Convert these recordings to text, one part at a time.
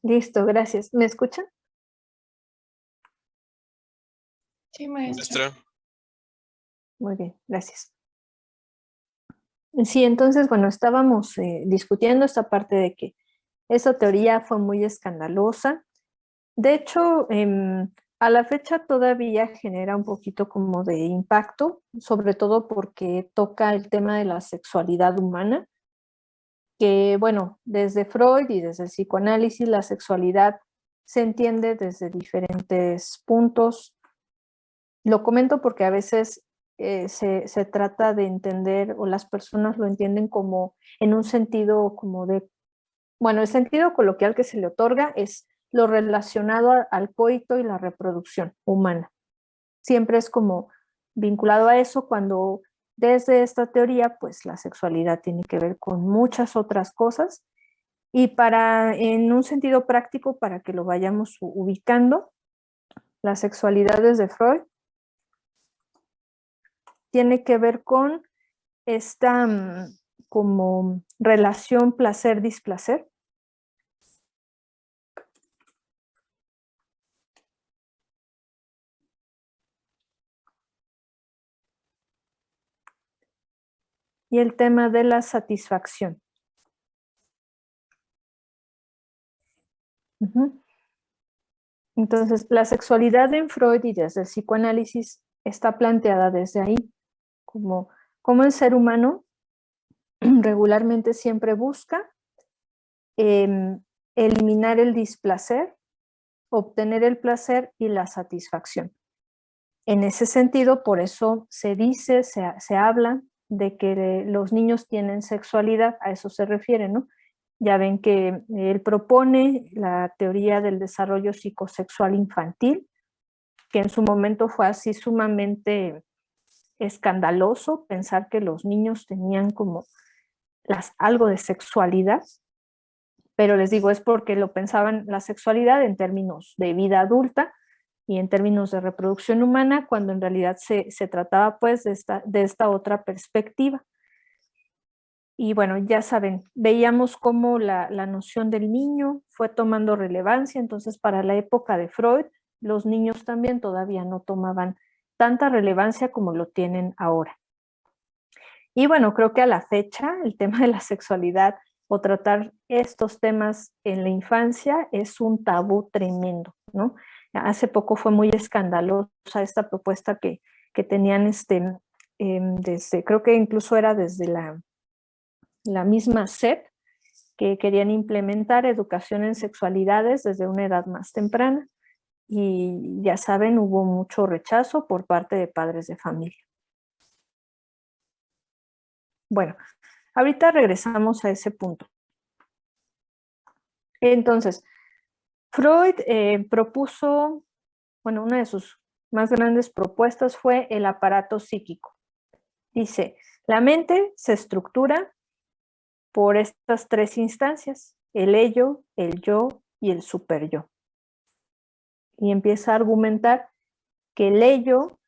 Listo, gracias. ¿Me escuchan? Sí, maestra. Maestra, Muy bien, gracias. Sí, entonces, bueno, estábamos discutiendo esta parte de que esa teoría fue muy escandalosa. De hecho, a la fecha todavía genera un poquito como de impacto, sobre todo porque toca el tema de la sexualidad humana, que bueno, desde Freud y desde el psicoanálisis la sexualidad se entiende desde diferentes puntos. Lo comento porque a veces se trata de entender o las personas lo entienden como en un sentido como de, bueno, el sentido coloquial que se le otorga es lo relacionado al coito y la reproducción humana. Siempre es como vinculado a eso cuando desde esta teoría pues la sexualidad tiene que ver con muchas otras cosas y para en un sentido práctico para que lo vayamos ubicando, la sexualidad desde Freud tiene que ver con esta como relación placer-displacer. Y el tema de la satisfacción. Entonces, la sexualidad en Freud y desde el psicoanálisis está planteada desde ahí, como el ser humano regularmente siempre busca eliminar el displacer, obtener el placer y la satisfacción. En ese sentido, por eso se dice, se habla de que los niños tienen sexualidad, a eso se refiere, ¿no? Ya ven que él propone la teoría del desarrollo psicosexual infantil, que en su momento fue así sumamente escandaloso pensar que los niños tenían como algo de sexualidad, pero les digo, es porque lo pensaban la sexualidad en términos de vida adulta y en términos de reproducción humana, cuando en realidad se trataba pues de esta otra perspectiva. Y bueno, ya saben, veíamos cómo la noción del niño fue tomando relevancia, entonces para la época de Freud, los niños también todavía no tomaban tanta relevancia como lo tienen ahora. Y bueno, creo que a la fecha el tema de la sexualidad o tratar estos temas en la infancia es un tabú tremendo, ¿no? Hace poco fue muy escandalosa esta propuesta que tenían desde, creo que incluso era desde la misma SEP, que querían implementar educación en sexualidades desde una edad más temprana. Y ya saben, hubo mucho rechazo por parte de padres de familia. Bueno, ahorita regresamos a ese punto. Entonces, Freud propuso, bueno, una de sus más grandes propuestas fue el aparato psíquico. Dice, la mente se estructura por estas tres instancias, el ello, el yo y el superyo. Y empieza a argumentar que el ello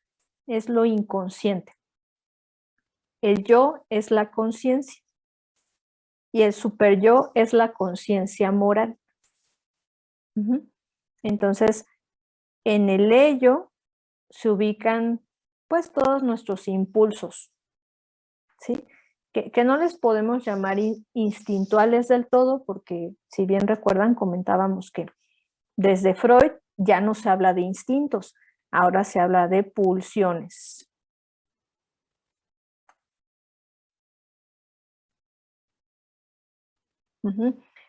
es lo inconsciente, el yo es la conciencia y el superyo es la conciencia moral. Entonces, en el ello se ubican pues todos nuestros impulsos, ¿sí? Que no les podemos llamar instintuales del todo, porque si bien recuerdan, comentábamos que desde Freud ya no se habla de instintos, ahora se habla de pulsiones.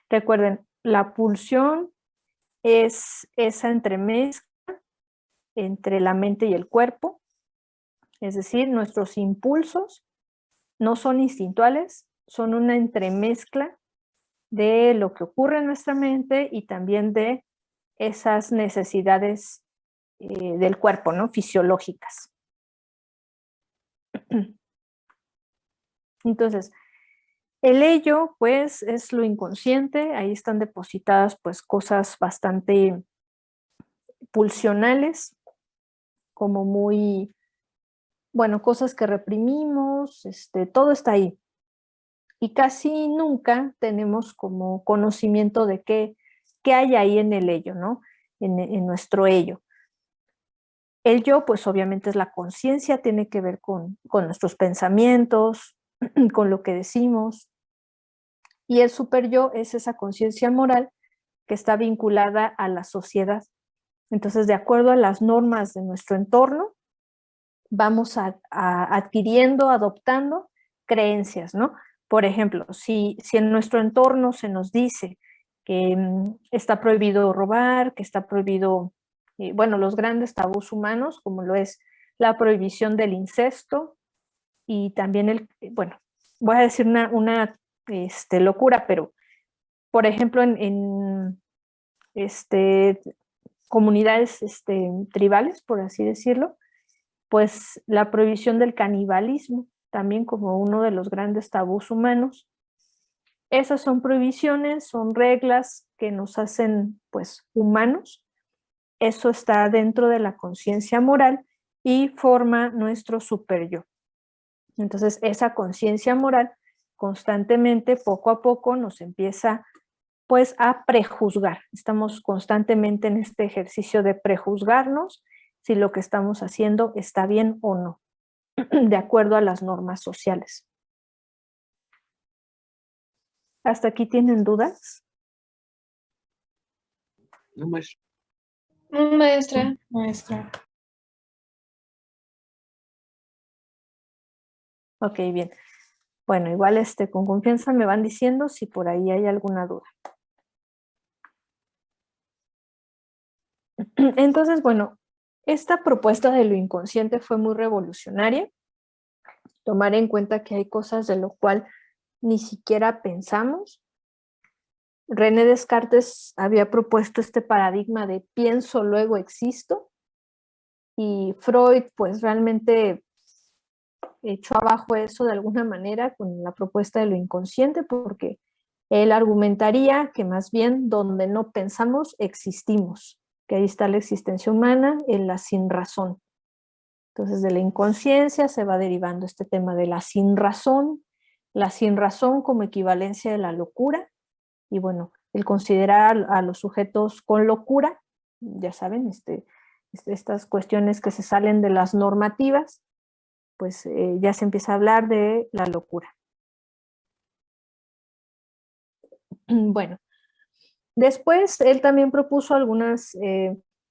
Recuerden, la pulsión es esa entremezcla entre la mente y el cuerpo, es decir, nuestros impulsos no son instintuales, son una entremezcla de lo que ocurre en nuestra mente y también de esas necesidades del cuerpo, ¿no? Fisiológicas. Entonces, el ello, pues, es lo inconsciente, ahí están depositadas, pues, cosas bastante pulsionales, como muy, bueno, cosas que reprimimos, todo está ahí. Y casi nunca tenemos como conocimiento de qué ¿qué hay ahí en el ello, ¿no? En nuestro ello. El yo, pues obviamente es la conciencia, tiene que ver con nuestros pensamientos, con lo que decimos. Y el superyo es esa conciencia moral que está vinculada a la sociedad. Entonces, de acuerdo a las normas de nuestro entorno, vamos adquiriendo, adoptando creencias, ¿no? Por ejemplo, si en nuestro entorno se nos dice que está prohibido robar, que está prohibido, bueno, los grandes tabús humanos, como lo es la prohibición del incesto y también bueno, voy a decir una locura, pero por ejemplo, en comunidades tribales, por así decirlo, pues la prohibición del canibalismo, también como uno de los grandes tabús humanos. Esas son prohibiciones, son reglas que nos hacen pues humanos. Eso está dentro de la conciencia moral y forma nuestro superyo. Entonces, esa conciencia moral constantemente, poco a poco, nos empieza pues a prejuzgar. Estamos constantemente en este ejercicio de prejuzgarnos si lo que estamos haciendo está bien o no, de acuerdo a las normas sociales. ¿Hasta aquí tienen dudas? No, maestra. Maestra. Maestra. Ok, bien. Bueno, igual con confianza me van diciendo si por ahí hay alguna duda. Entonces, bueno, esta propuesta de lo inconsciente fue muy revolucionaria. Tomar en cuenta que hay cosas de lo cual ni siquiera pensamos. René Descartes había propuesto este paradigma de pienso, luego existo. Y Freud, pues realmente echó abajo eso de alguna manera con la propuesta de lo inconsciente, porque él argumentaría que más bien donde no pensamos, existimos, que ahí está la existencia humana en la sinrazón. Entonces de la inconsciencia se va derivando este tema de la sinrazón como equivalencia de la locura, y bueno, el considerar a los sujetos con locura, ya saben, estas cuestiones que se salen de las normativas, pues ya se empieza a hablar de la locura. Bueno, después él también propuso algunas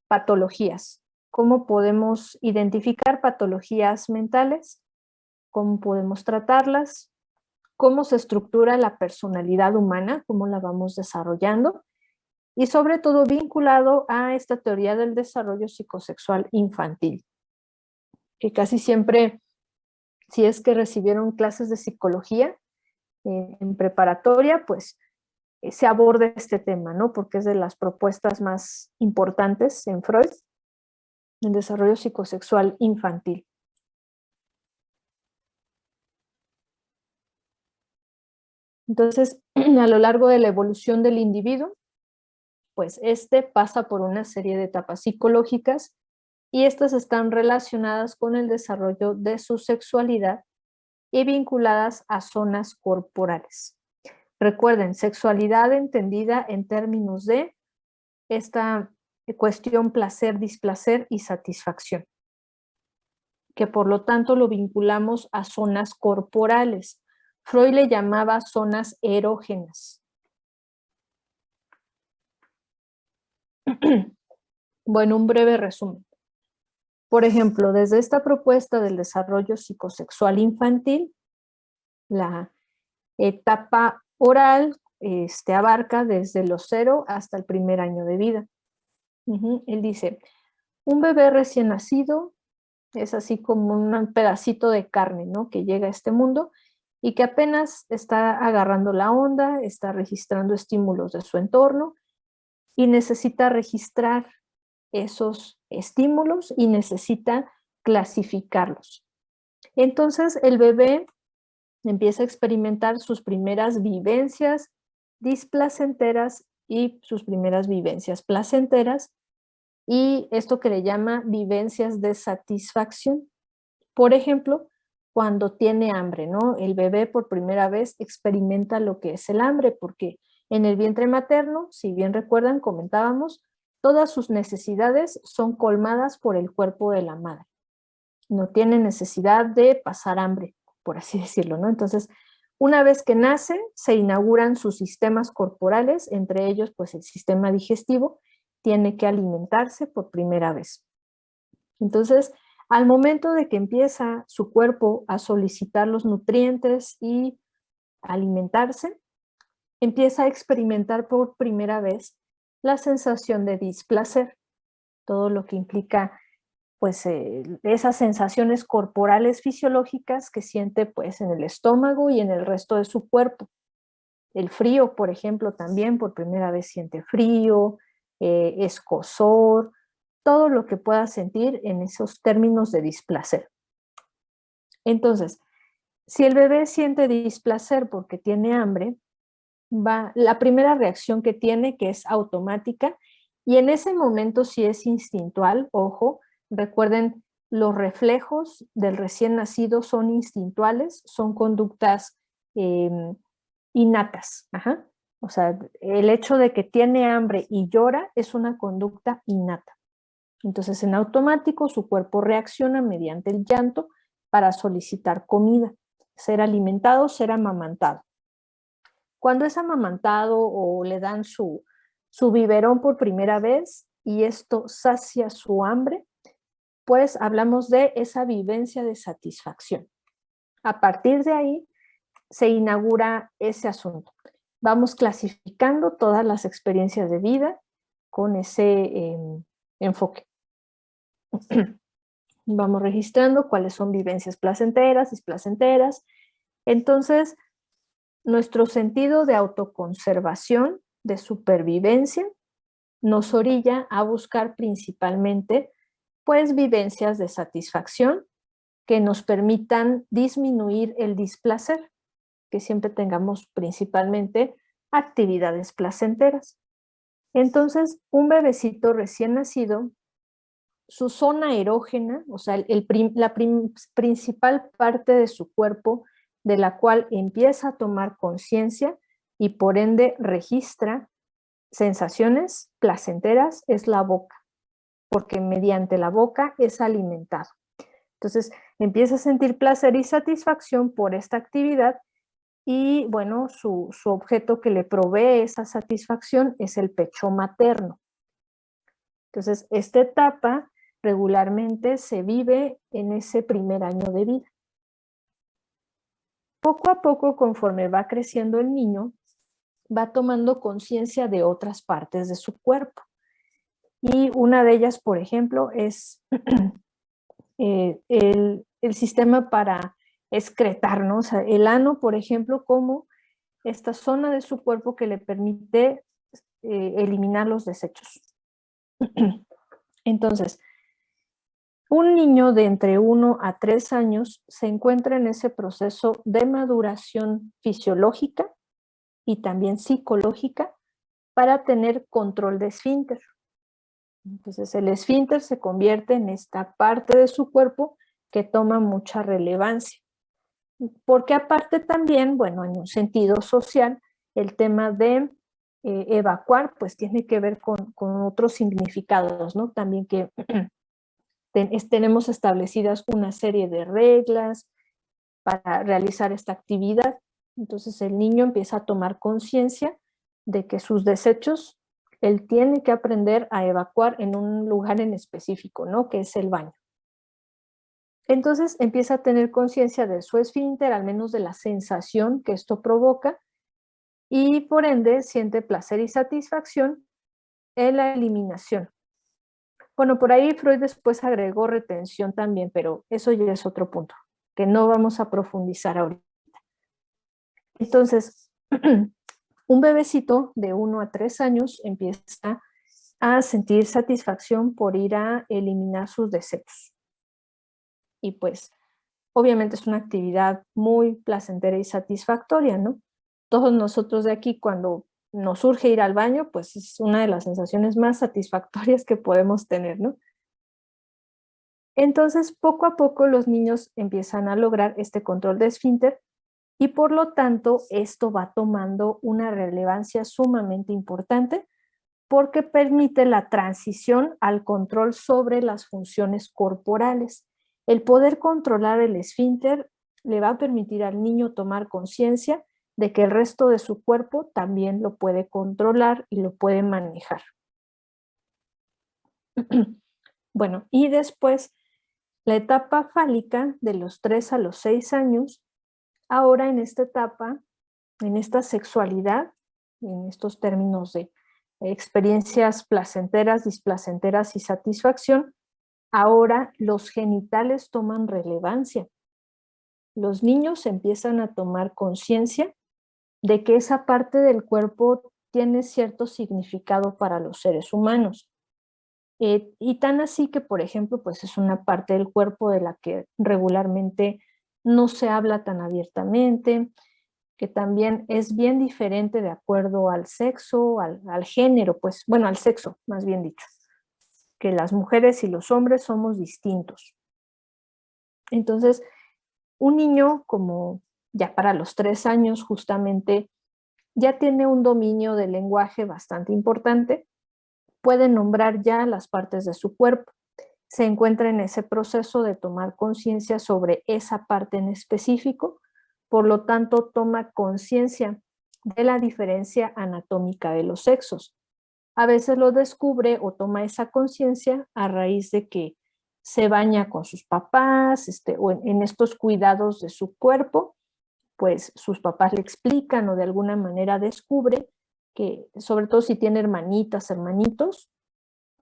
patologías. ¿Cómo podemos identificar patologías mentales? ¿Cómo podemos tratarlas? ¿Cómo se estructura la personalidad humana? ¿Cómo la vamos desarrollando? Y sobre todo vinculado a esta teoría del desarrollo psicosexual infantil, que casi siempre, si es que recibieron clases de psicología en preparatoria, pues se aborda este tema, ¿no? Porque es de las propuestas más importantes en Freud, el desarrollo psicosexual infantil. Entonces, a lo largo de la evolución del individuo, pues pasa por una serie de etapas psicológicas y estas están relacionadas con el desarrollo de su sexualidad y vinculadas a zonas corporales. Recuerden, sexualidad entendida en términos de esta cuestión placer, displacer y satisfacción, que por lo tanto lo vinculamos a zonas corporales. Freud le llamaba zonas erógenas. Bueno, un breve resumen. Por ejemplo, desde esta propuesta del desarrollo psicosexual infantil, la etapa oral abarca desde los 0 hasta el primer año de vida. Él dice, un bebé recién nacido es así como un pedacito de carne, ¿no? Que llega a este mundo y que apenas está agarrando la onda, está registrando estímulos de su entorno y necesita registrar esos estímulos y necesita clasificarlos. Entonces el bebé empieza a experimentar sus primeras vivencias displacenteras y sus primeras vivencias placenteras, y esto que le llama vivencias de satisfacción. Por ejemplo, cuando tiene hambre, ¿no? El bebé por primera vez experimenta lo que es el hambre, porque En el vientre materno, si bien recuerdan, comentábamos, todas sus necesidades son colmadas por el cuerpo de la madre. No tiene necesidad de pasar hambre, por así decirlo, ¿no? Entonces, una vez que nace, se inauguran sus sistemas corporales, entre ellos, pues el sistema digestivo, tiene que alimentarse por primera vez. Entonces, al momento de que empieza su cuerpo a solicitar los nutrientes y alimentarse, empieza a experimentar por primera vez la sensación de displacer, todo lo que implica pues esas sensaciones corporales fisiológicas que siente pues en el estómago y en el resto de su cuerpo. El frío, por ejemplo, también por primera vez siente frío, escozor, todo lo que pueda sentir en esos términos de displacer. Entonces, si el bebé siente displacer porque tiene hambre, la primera reacción que tiene, que es automática, y en ese momento sí es instintual, ojo, recuerden, los reflejos del recién nacido son instintuales, son conductas innatas. Ajá. O sea, el hecho de que tiene hambre y llora es una conducta innata. Entonces, en automático, su cuerpo reacciona mediante el llanto para solicitar comida, ser alimentado, ser amamantado. Cuando es amamantado o le dan su biberón por primera vez y esto sacia su hambre, pues hablamos de esa vivencia de satisfacción. A partir de ahí se inaugura ese asunto. Vamos clasificando todas las experiencias de vida con ese enfoque. Vamos registrando cuáles son vivencias placenteras, displacenteras. Entonces, nuestro sentido de autoconservación, de supervivencia, nos orilla a buscar principalmente pues vivencias de satisfacción que nos permitan disminuir el displacer, que siempre tengamos principalmente actividades placenteras. Entonces, un bebecito recién nacido, su zona erógena, o sea, la principal parte de su cuerpo de la cual empieza a tomar conciencia y por ende registra sensaciones placenteras, es la boca, porque mediante la boca es alimentado. Entonces, empieza a sentir placer y satisfacción por esta actividad y, bueno, su objeto que le provee esa satisfacción es el pecho materno. Entonces, esta etapa regularmente se vive en ese primer año de vida. Poco a poco, conforme va creciendo el niño, va tomando conciencia de otras partes de su cuerpo. Y una de ellas, por ejemplo, es el sistema para excretar, ¿no? O sea, el ano, por ejemplo, como esta zona de su cuerpo que le permite eliminar los desechos. Entonces, un niño de entre 1 a 3 años se encuentra en ese proceso de maduración fisiológica y también psicológica para tener control de esfínter. Entonces, el esfínter se convierte en esta parte de su cuerpo que toma mucha relevancia. Porque aparte también, bueno, en un sentido social, el tema de evacuar, pues tiene que ver con otros significados, ¿no? También que tenemos establecidas una serie de reglas para realizar esta actividad. Entonces el niño empieza a tomar conciencia de que sus desechos, él tiene que aprender a evacuar en un lugar en específico, ¿no? Que es el baño. Entonces empieza a tener conciencia de su esfínter, al menos de la sensación que esto provoca, y por ende siente placer y satisfacción en la eliminación. Bueno, por ahí Freud después agregó retención también, pero eso ya es otro punto, que no vamos a profundizar ahorita. Entonces, un bebecito de 1 a 3 años empieza a sentir satisfacción por ir a eliminar sus desechos. Y pues, obviamente es una actividad muy placentera y satisfactoria, ¿no? Todos nosotros de aquí, cuando nos surge ir al baño, pues es una de las sensaciones más satisfactorias que podemos tener, ¿no? Entonces, poco a poco los niños empiezan a lograr este control de esfínter Y por lo tanto, esto va tomando una relevancia sumamente importante porque permite la transición al control sobre las funciones corporales. El poder controlar el esfínter le va a permitir al niño tomar conciencia de que el resto de su cuerpo también lo puede controlar y lo puede manejar. Bueno, y después, la etapa fálica de los 3 a los 6 años, ahora en esta etapa, en esta sexualidad, en estos términos de experiencias placenteras, displacenteras y satisfacción, ahora los genitales toman relevancia. Los niños empiezan a tomar conciencia de que esa parte del cuerpo tiene cierto significado para los seres humanos. Y tan así que, por ejemplo, pues es una parte del cuerpo de la que regularmente no se habla tan abiertamente, que también es bien diferente de acuerdo al sexo, al género, pues, bueno, al sexo, más bien dicho, que las mujeres y los hombres somos distintos. Entonces, un niño como ya para los 3 años justamente ya tiene un dominio del lenguaje bastante importante, puede nombrar ya las partes de su cuerpo, se encuentra en ese proceso de tomar conciencia sobre esa parte en específico, por lo tanto toma conciencia de la diferencia anatómica de los sexos. A veces lo descubre o toma esa conciencia a raíz de que se baña con sus papás, o en estos cuidados de su cuerpo, pues sus papás le explican o de alguna manera descubre que, sobre todo si tiene hermanitas, hermanitos,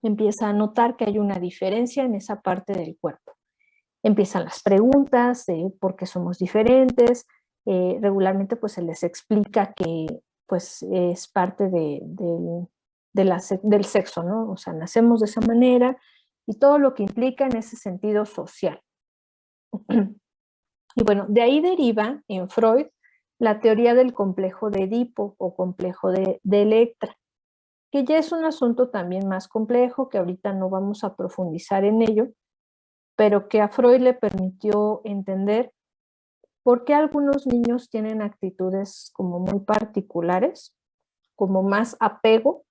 empieza a notar que hay una diferencia en esa parte del cuerpo. Empiezan las preguntas de por qué somos diferentes, regularmente pues se les explica que pues es parte del sexo, ¿no? O sea, nacemos de esa manera y todo lo que implica en ese sentido social. Y bueno, de ahí deriva en Freud la teoría del complejo de Edipo o complejo de Electra, que ya es un asunto también más complejo, que ahorita no vamos a profundizar en ello, pero que a Freud le permitió entender por qué algunos niños tienen actitudes como muy particulares, como más apego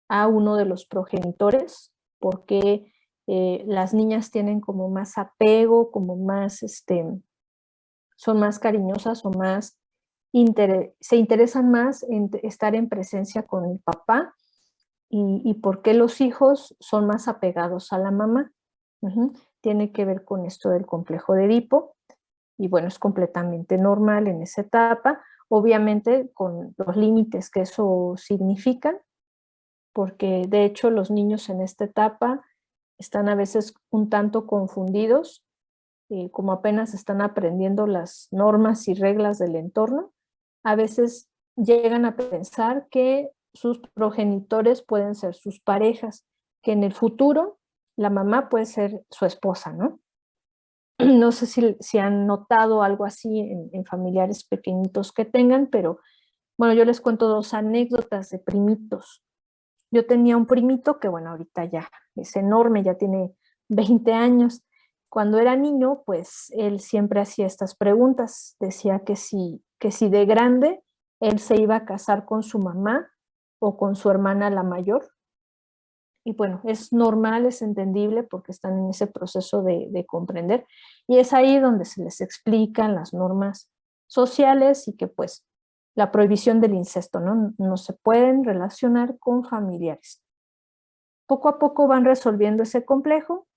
a uno de los progenitores, por qué las niñas tienen como más apego, como más, son más cariñosas o más, se interesan más en estar en presencia con el papá, y por qué los hijos son más apegados a la mamá. Tiene que ver con esto del complejo de Edipo, y bueno, es completamente normal en esa etapa, obviamente con los límites que eso significa, porque de hecho los niños en esta etapa están a veces un tanto confundidos, como apenas están aprendiendo las normas y reglas del entorno, a veces llegan a pensar que sus progenitores pueden ser sus parejas, que en el futuro la mamá puede ser su esposa, ¿no? No sé si han notado algo así en familiares pequeñitos que tengan, pero bueno, yo les cuento 2 anécdotas de primitos. Yo tenía un primito que, bueno, ahorita ya es enorme, ya tiene 20 años. Cuando era niño, pues él siempre hacía estas preguntas. Decía que si de grande él se iba a casar con su mamá o con su hermana la mayor. Y bueno, es normal, es entendible porque están en ese proceso de comprender. Y es ahí donde se les explican las normas sociales y que pues la prohibición del incesto, ¿no? No se pueden relacionar con familiares. Poco a poco van resolviendo ese complejo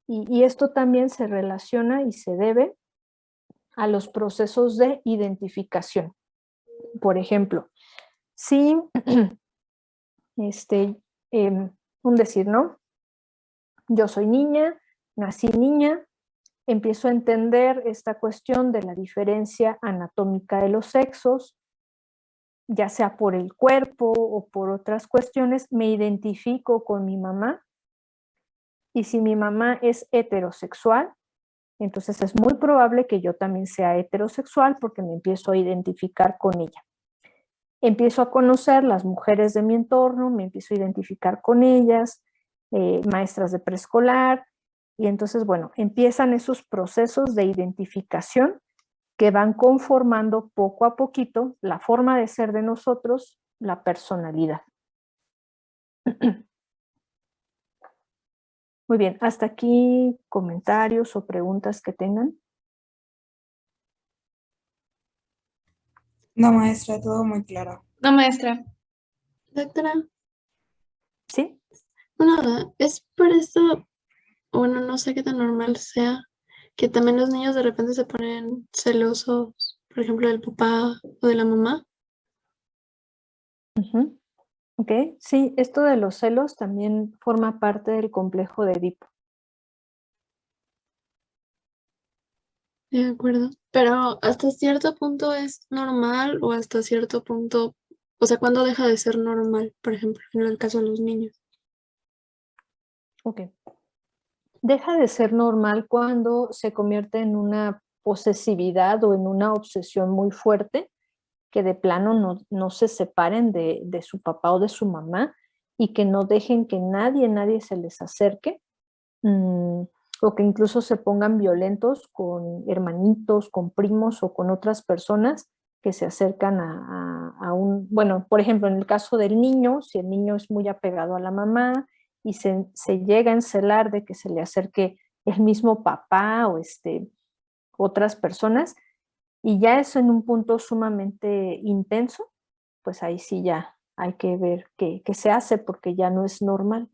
y esto también se relaciona y se debe a los procesos de identificación. Por ejemplo, si, este, un decir, ¿no? Yo soy niña, nací niña, empiezo a entender esta cuestión de la diferencia anatómica de los sexos, ya sea por el cuerpo o por otras cuestiones, me identifico con mi mamá, y si mi mamá es heterosexual, entonces es muy probable que yo también sea heterosexual porque me empiezo a identificar con ella. Empiezo a conocer las mujeres de mi entorno, me empiezo a identificar con ellas, maestras de preescolar, y entonces, bueno, empiezan esos procesos de identificación que van conformando poco a poquito la forma de ser de nosotros, la personalidad. Muy bien, hasta aquí comentarios o preguntas que tengan. No, maestra, todo muy claro. No, maestra. Doctora, ¿Sí? una duda, es por esto, bueno, no sé qué tan normal sea, que también los niños de repente se ponen celosos, por ejemplo, del papá o de la mamá. Ujú. Ok, sí, esto de los celos también forma parte del complejo de Edipo. De acuerdo. Pero hasta cierto punto es normal o hasta cierto punto, o sea, ¿cuándo deja de ser normal? Por ejemplo, en el caso de los niños. Ok. Deja de ser normal cuando se convierte en una posesividad o en una obsesión muy fuerte, que de plano no se separen de su papá o de su mamá y que no dejen que nadie se les acerque, o que incluso se pongan violentos con hermanitos, con primos o con otras personas que se acercan a un, bueno, por ejemplo, en el caso del niño, si el niño es muy apegado a la mamá y se llega a encelar de que se le acerque el mismo papá o otras personas, y ya eso en un punto sumamente intenso, pues ahí sí ya hay que ver qué se hace porque ya no es normal.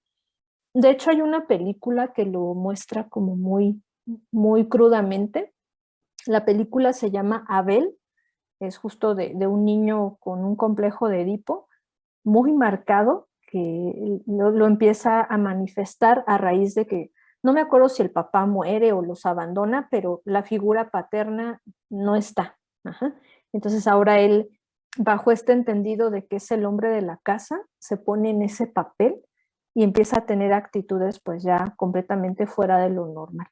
De hecho, hay una película que lo muestra como muy crudamente. La película se llama Abel, es justo de un niño con un complejo de Edipo muy marcado que lo empieza a manifestar a raíz de que, no me acuerdo si el papá muere o los abandona, pero la figura paterna no está. Ajá. Entonces ahora él, bajo este entendido de que es el hombre de la casa, se pone en ese papel y empieza a tener actitudes pues ya completamente fuera de lo normal.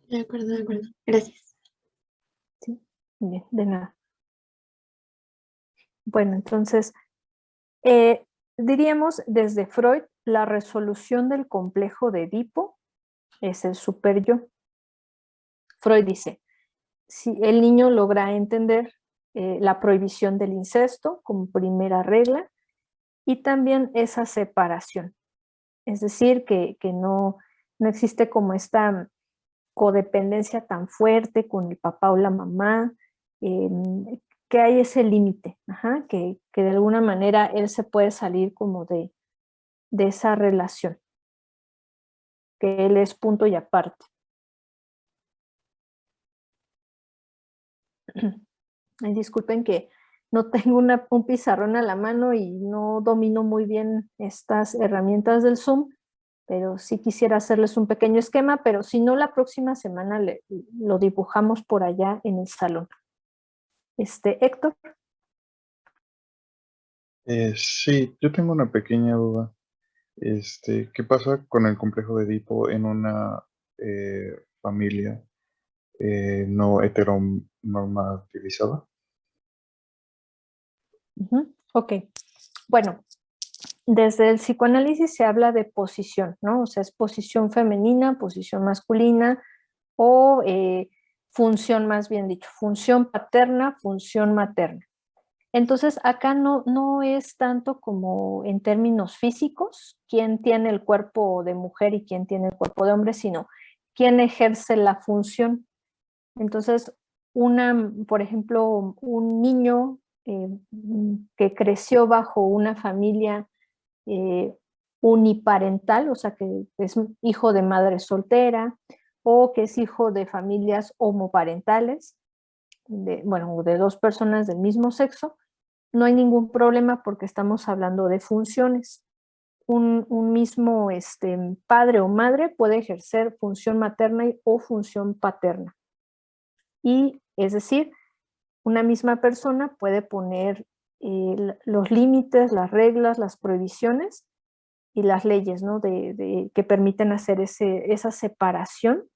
De acuerdo, de acuerdo. Gracias. ¿Sí? Bien, de nada. Bueno, entonces, diríamos desde Freud, la resolución del complejo de Edipo es el superyo. Freud dice, si el niño logra entender la prohibición del incesto como primera regla y también esa separación, es decir, que no existe como esta codependencia tan fuerte con el papá o la mamá, que hay ese límite, que de alguna manera él se puede salir como de esa relación, que él es punto y aparte. Ay, disculpen que no tengo un pizarrón a la mano y no domino muy bien estas herramientas del Zoom, pero sí quisiera hacerles un pequeño esquema, pero si no, la próxima semana lo dibujamos por allá en el salón. Héctor. Sí, yo tengo una pequeña duda. ¿Qué pasa con el complejo de Edipo en una familia no heteronormativizada? Ok, bueno, desde el psicoanálisis se habla de posición, ¿no? O sea, es posición femenina, posición masculina o función, más bien dicho, función paterna, función materna. Entonces, acá no es tanto como en términos físicos, quién tiene el cuerpo de mujer y quién tiene el cuerpo de hombre, sino quién ejerce la función. Entonces, por ejemplo, un niño que creció bajo una familia eh, uniparental, o sea, que es hijo de madre soltera o que es hijo de familias homoparentales, de dos personas del mismo sexo, no hay ningún problema porque estamos hablando de funciones. Un mismo padre o madre puede ejercer función materna o función paterna. Y es decir, una misma persona puede poner los límites, las reglas, las prohibiciones y las leyes, ¿no? Que permiten hacer esa separación.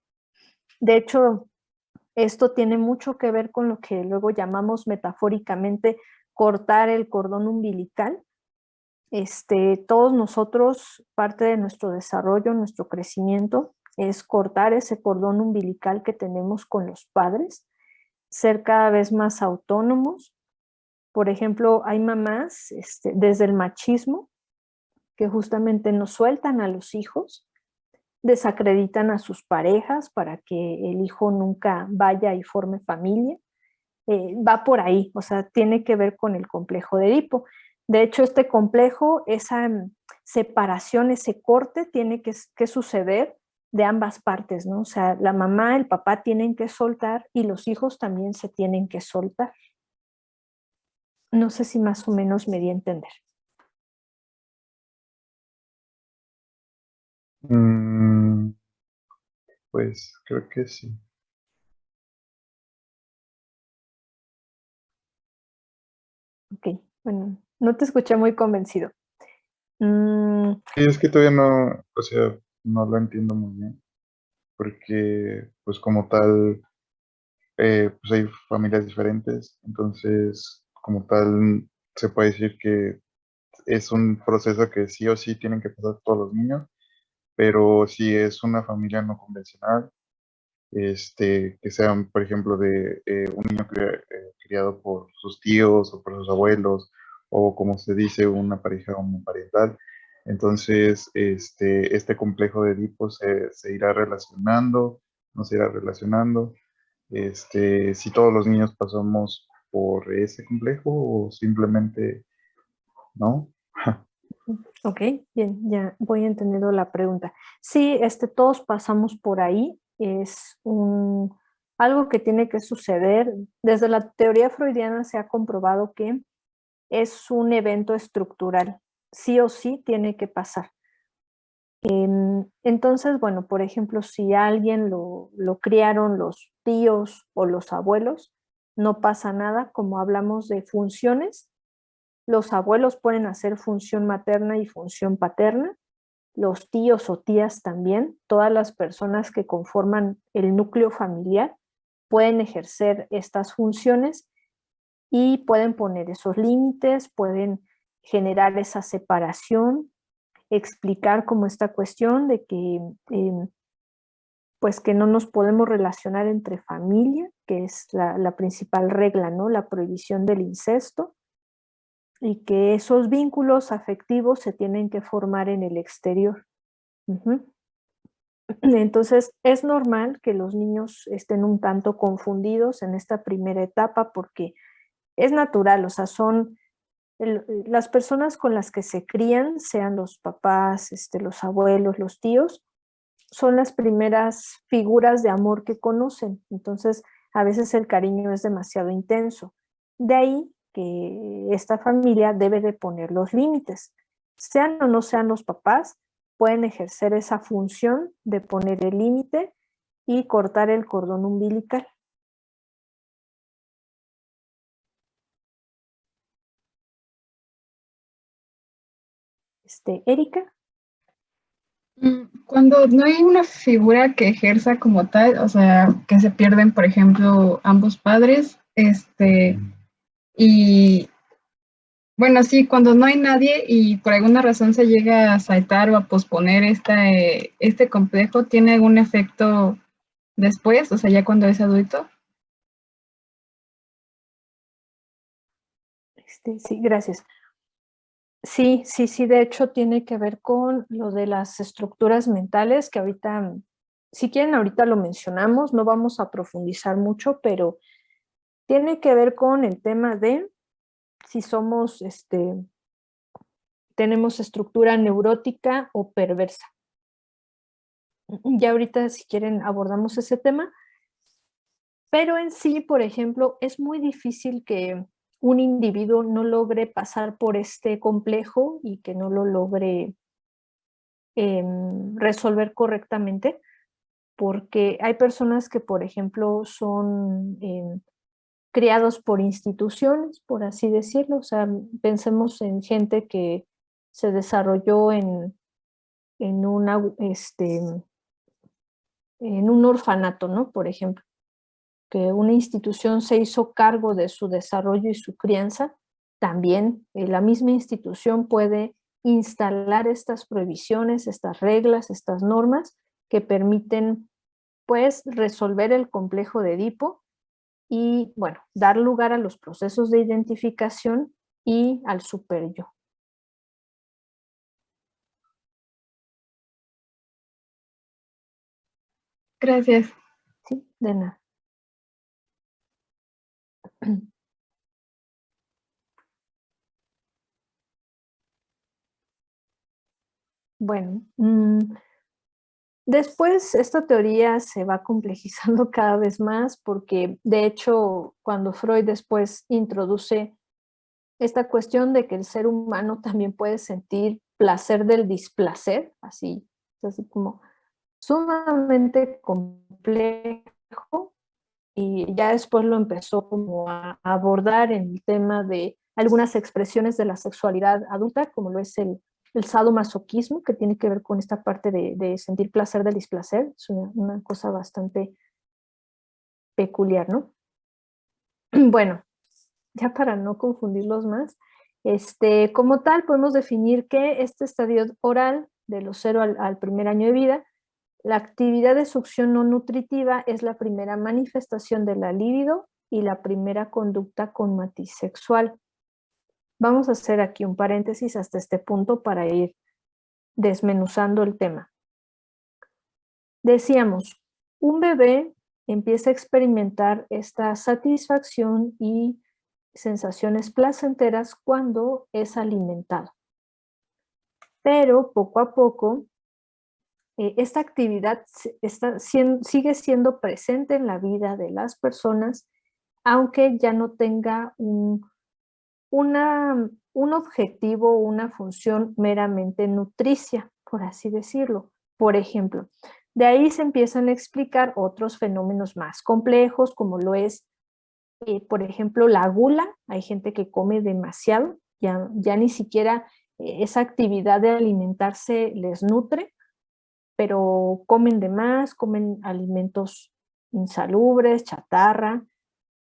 De hecho, esto tiene mucho que ver con lo que luego llamamos metafóricamente cortar el cordón umbilical. Todos nosotros, parte de nuestro desarrollo, nuestro crecimiento, es cortar ese cordón umbilical que tenemos con los padres, ser cada vez más autónomos. Por ejemplo, hay mamás desde el machismo que justamente no sueltan a los hijos, desacreditan a sus parejas para que el hijo nunca vaya y forme familia. Va por ahí, o sea, tiene que ver con el complejo de Edipo. De hecho, este complejo, esa separación, ese corte tiene que suceder de ambas partes, ¿no? O sea, la mamá, el papá tienen que soltar y los hijos también se tienen que soltar. No sé si más o menos me di a entender. Pues creo que sí. Ok, bueno, no te escuché muy convencido. Sí, es que todavía no, o sea, no lo entiendo muy bien, porque pues como tal, pues hay familias diferentes, entonces como tal se puede decir que es un proceso que sí o sí tienen que pasar todos los niños, pero si es una familia no convencional, que sean, por ejemplo, de un niño criado por sus tíos o por sus abuelos, o como se dice, una pareja homoparental. Entonces, este complejo de Edipo se irá relacionando, no se irá relacionando. Si todos los niños pasamos por ese complejo o simplemente no. Ok, bien, ya voy entendiendo la pregunta. Sí, todos pasamos por ahí, es algo que tiene que suceder. Desde la teoría freudiana se ha comprobado que es un evento estructural, sí o sí tiene que pasar. Entonces, bueno, por ejemplo, si a alguien lo criaron los tíos o los abuelos, no pasa nada, como hablamos de funciones. Los abuelos pueden hacer función materna y función paterna, los tíos o tías también, todas las personas que conforman el núcleo familiar pueden ejercer estas funciones y pueden poner esos límites, pueden generar esa separación, explicar como esta cuestión de que pues que no nos podemos relacionar entre familia, que es la principal regla, ¿no? La prohibición del incesto, y que esos vínculos afectivos se tienen que formar en el exterior. Ujú. Entonces, es normal que los niños estén un tanto confundidos en esta primera etapa porque es natural, o sea, son las personas con las que se crían, sean los papás, los abuelos, los tíos, son las primeras figuras de amor que conocen. Entonces, a veces el cariño es demasiado intenso. De ahí que esta familia debe de poner los límites. Sean o no sean los papás, pueden ejercer esa función de poner el límite y cortar el cordón umbilical. Erika. Cuando no hay una figura que ejerza como tal, o sea, que se pierden, por ejemplo, ambos padres, y bueno, sí, cuando no hay nadie y por alguna razón se llega a saltar o a posponer este complejo, ¿tiene algún efecto después, o sea, ya cuando es adulto? Sí, gracias. Sí, sí, sí, de hecho tiene que ver con lo de las estructuras mentales, que ahorita, si quieren, ahorita lo mencionamos, no vamos a profundizar mucho, pero tiene que ver con el tema de si somos, tenemos estructura neurótica o perversa. Ya ahorita, si quieren, abordamos ese tema, pero en sí, por ejemplo, es muy difícil que un individuo no logre pasar por este complejo y que no lo logre resolver correctamente, porque hay personas que, por ejemplo, son criados por instituciones, por así decirlo. O sea, pensemos en gente que se desarrolló en, una, en un orfanato, ¿no? Por ejemplo, que una institución se hizo cargo de su desarrollo y su crianza. También la misma institución puede instalar estas prohibiciones, estas reglas, estas normas que permiten pues resolver el complejo de Edipo y bueno, dar lugar a los procesos de identificación y al superyo. Gracias. Sí, de nada. Bueno, después esta teoría se va complejizando cada vez más porque de hecho cuando Freud después introduce esta cuestión de que el ser humano también puede sentir placer del displacer, así como sumamente complejo, y ya después lo empezó como a abordar en el tema de algunas expresiones de la sexualidad adulta, como lo es el sadomasoquismo, que tiene que ver con esta parte de sentir placer del displacer. Es una cosa bastante peculiar, ¿no? Bueno, ya para no confundirlos más, como tal podemos definir que este estadio oral de los 0 al primer año de vida, la actividad de succión no nutritiva es la primera manifestación de la libido y la primera conducta con matiz sexual. Vamos a hacer aquí un paréntesis hasta este punto para ir desmenuzando el tema. Decíamos, un bebé empieza a experimentar esta satisfacción y sensaciones placenteras cuando es alimentado. Pero poco a poco, esta actividad sigue siendo presente en la vida de las personas, aunque ya no tenga un objetivo, una función meramente nutricia, por así decirlo. Por ejemplo, de ahí se empiezan a explicar otros fenómenos más complejos, como lo es por ejemplo, la gula. Hay gente que come demasiado, ya ni siquiera esa actividad de alimentarse les nutre, pero comen de más, comen alimentos insalubres, chatarra,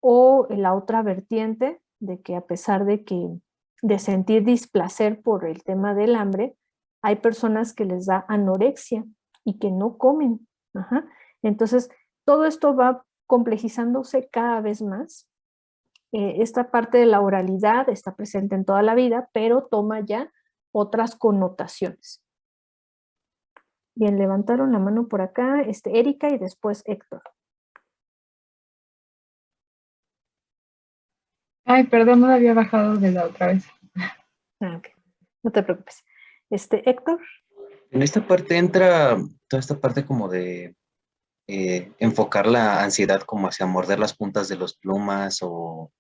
o la otra vertiente de que a pesar de sentir displacer por el tema del hambre, hay personas que les da anorexia y que no comen. Ajá. Entonces, todo esto va complejizándose cada vez más. Esta parte de la oralidad está presente en toda la vida, pero toma ya otras connotaciones. Bien, levantaron la mano por acá, Erika y después Héctor. Ay, perdón, no la había bajado de la otra vez. Okay. No te preocupes. Héctor. En esta parte entra toda esta parte como de enfocar la ansiedad como hacia morder las puntas de los plumas o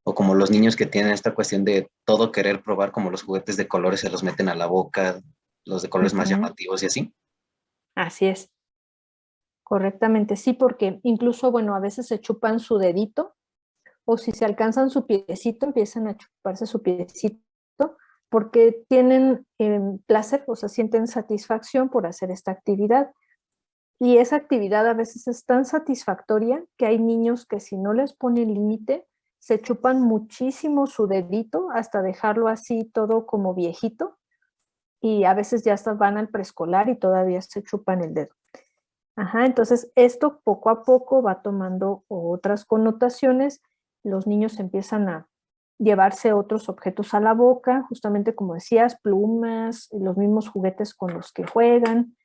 como los niños que tienen esta cuestión de todo querer probar, como los juguetes de colores se los meten a la boca, los de colores más llamativos y así. Así es. Correctamente, sí, porque incluso, bueno, a veces se chupan su dedito o si se alcanzan su piecito, empiezan a chuparse su piecito porque tienen placer, o sea, sienten satisfacción por hacer esta actividad. Y esa actividad a veces es tan satisfactoria que hay niños que si no les ponen límite, se chupan muchísimo su dedito hasta dejarlo así todo como viejito y a veces ya hasta van al preescolar y todavía se chupan el dedo. Ajá, entonces esto poco a poco va tomando otras connotaciones. Los niños empiezan a llevarse otros objetos a la boca, justamente como decías, plumas, los mismos juguetes con los que juegan.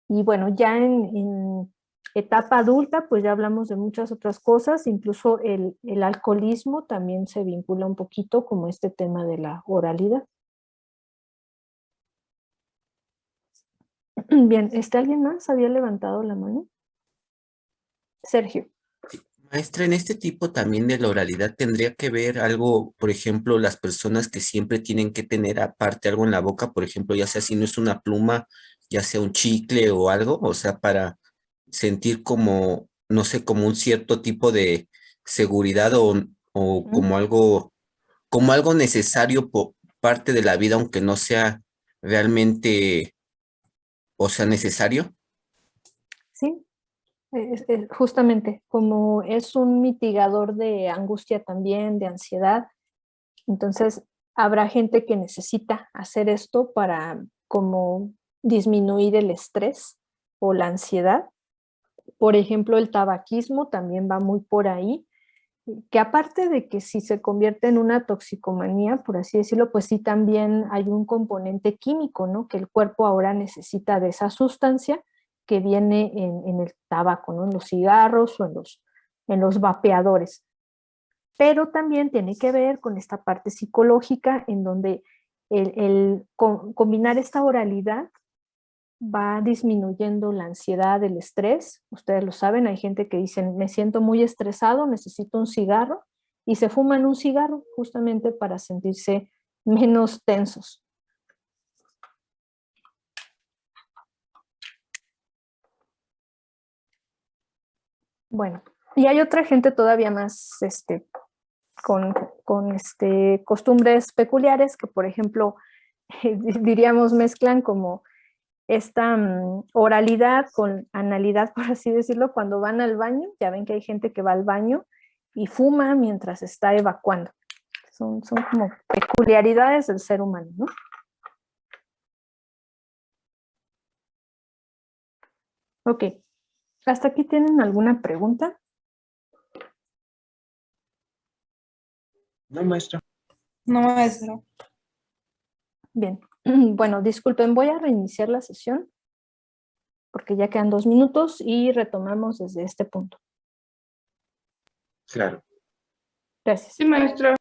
Y bueno, ya en etapa adulta, pues ya hablamos de muchas otras cosas, incluso el alcoholismo también se vincula un poquito como este tema de la oralidad. Bien, ¿alguien más había levantado la mano? Sergio. Maestra, en este tipo también de la oralidad tendría que ver algo, por ejemplo, las personas que siempre tienen que tener aparte algo en la boca, por ejemplo, ya sea si no es una pluma, ya sea un chicle o algo, o sea, para sentir como, no sé, como un cierto tipo de seguridad o como algo necesario por parte de la vida, aunque no sea realmente, o sea, necesario. Sí, justamente, como es un mitigador de angustia también, de ansiedad, entonces habrá gente que necesita hacer esto para como disminuir el estrés o la ansiedad. Por ejemplo, el tabaquismo también va muy por ahí, que aparte de que si se convierte en una toxicomanía, por así decirlo, pues sí también hay un componente químico, ¿no? Que el cuerpo ahora necesita de esa sustancia que viene en el tabaco, ¿no? En los cigarros o en los vapeadores. Pero también tiene que ver con esta parte psicológica en donde combinar esta oralidad va disminuyendo la ansiedad, el estrés. Ustedes lo saben, hay gente que dice, me siento muy estresado, necesito un cigarro, y se fuman un cigarro justamente para sentirse menos tensos. Bueno, y hay otra gente todavía más con costumbres peculiares que, por ejemplo, diríamos, mezclan como esta oralidad con analidad, por así decirlo, cuando van al baño. Ya ven que hay gente que va al baño y fuma mientras está evacuando. Son como peculiaridades del ser humano, ¿no? Ok, ¿hasta aquí tienen alguna pregunta? No, maestra. No, maestra. Bien, bueno, disculpen, voy a reiniciar la sesión porque ya quedan 2 minutos y retomamos desde este punto. Claro. Gracias. Sí, maestra.